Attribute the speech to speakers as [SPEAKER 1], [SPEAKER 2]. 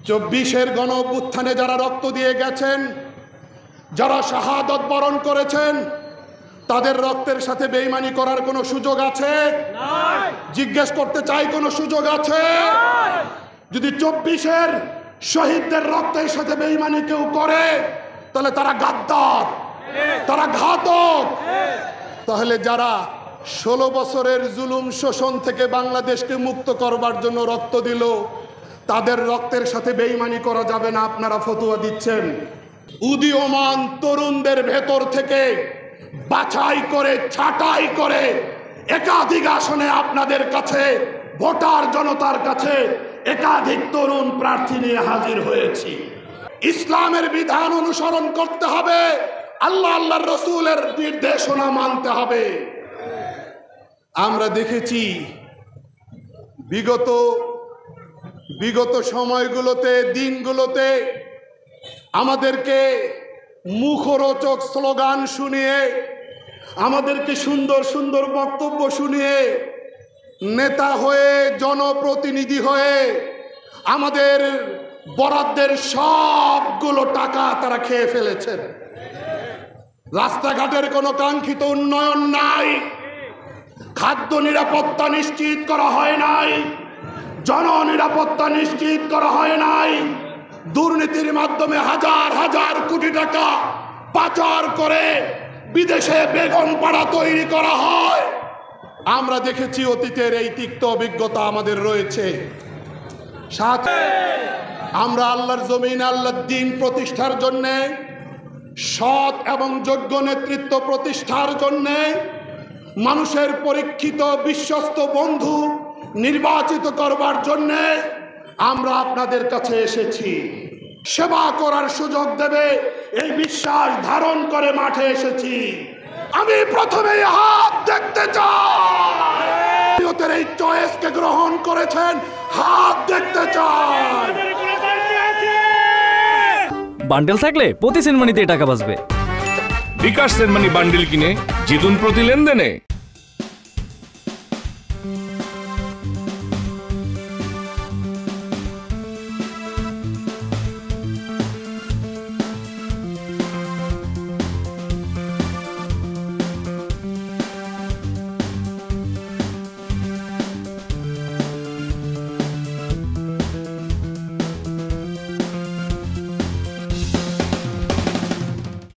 [SPEAKER 1] 24-এর গণ অভ্যুত্থানে যারা রক্ত দিয়ে গেছেন, যারা শাহাদত বরণ করেছেন, তাদের রক্তের সাথে বেঈমানি করার কোনো সুযোগ আছে? জিজ্ঞেস করতে চাই, কোনো সুযোগ আছে? যদি 24-এর শহীদদের রক্তের সাথে বেঈমানি কেউ করে, তাহলে তারা গাদ্দার, তারা ঘাতক। তাহলে যারা 16 বছরের জুলুম শোষণ থেকে বাংলাদেশকে মুক্ত করবার জন্য রক্ত দিল, তাদের রক্তের সাথে বেঈমানি করা যাবে না আপনারা ফতোয়া দিচ্ছেন। উদীয়মান তরুণদের ভেতর থেকে বাছাই করে, ছাঁটাই করে একাধিক আসনে আপনাদের কাছে, ভোটার জনতার কাছে একাধিক তরুণ প্রার্থী নিয়ে হাজির হয়েছি। ইসলামের বিধান অনুসরণ করতে হবে, আল্লাহর রসুলের নির্দেশনা মানতে হবে। আমরা দেখেছি বিগত সময়গুলোতে, দিনগুলোতে আমাদেরকে মুখরোচক স্লোগান শুনিয়ে, আমাদেরকে সুন্দর সুন্দর বক্তব্য শুনিয়ে, নেতা হয়ে, জনপ্রতিনিধি হয়ে আমাদের বরাদ্দের সবগুলো টাকা তারা খেয়ে ফেলেছেন। রাস্তাঘাটের কোনো কাঙ্ক্ষিত উন্নয়ন নাই, খাদ্য নিরাপত্তা নিশ্চিত করা হয় নাই, জননিরাপত্তা নিশ্চিত করা হয় নাই। দুর্নীতির মাধ্যমে হাজার হাজার কোটি টাকা পাচার করে বিদেশে বেগম পাড়া তৈরি করা হয়। আমরা দেখেছি অতীতের এই তিক্ত অভিজ্ঞতা আমাদের রয়েছে। সাথে আমরা আল্লাহর জমিন, আল্লাহর দ্বীন প্রতিষ্ঠার জন্যে, সৎ এবং যোগ্য নেতৃত্ব প্রতিষ্ঠার জন্যে, মানুষের পরীক্ষিত বিশ্বস্ত বন্ধু নির্বাচিত করবার জন্যে আমরা আপনাদের কাছে এসেছি। সেবা করার সুযোগ দেবে এই বিশ্বাস ধারণ করে মাঠে এসেছি। আমি প্রথমে হাত দেখতে চাই, এই চয়েসকে গ্রহণ করেছেন, হাত দেখতে চাই।
[SPEAKER 2] বান্ডেল থাকলে প্রতি সেনমানিতে টাকা বাঁচবে।
[SPEAKER 3] বিকাশ সেনমানি বান্ডেল কিনে জিতুন প্রতি লেনদেনে।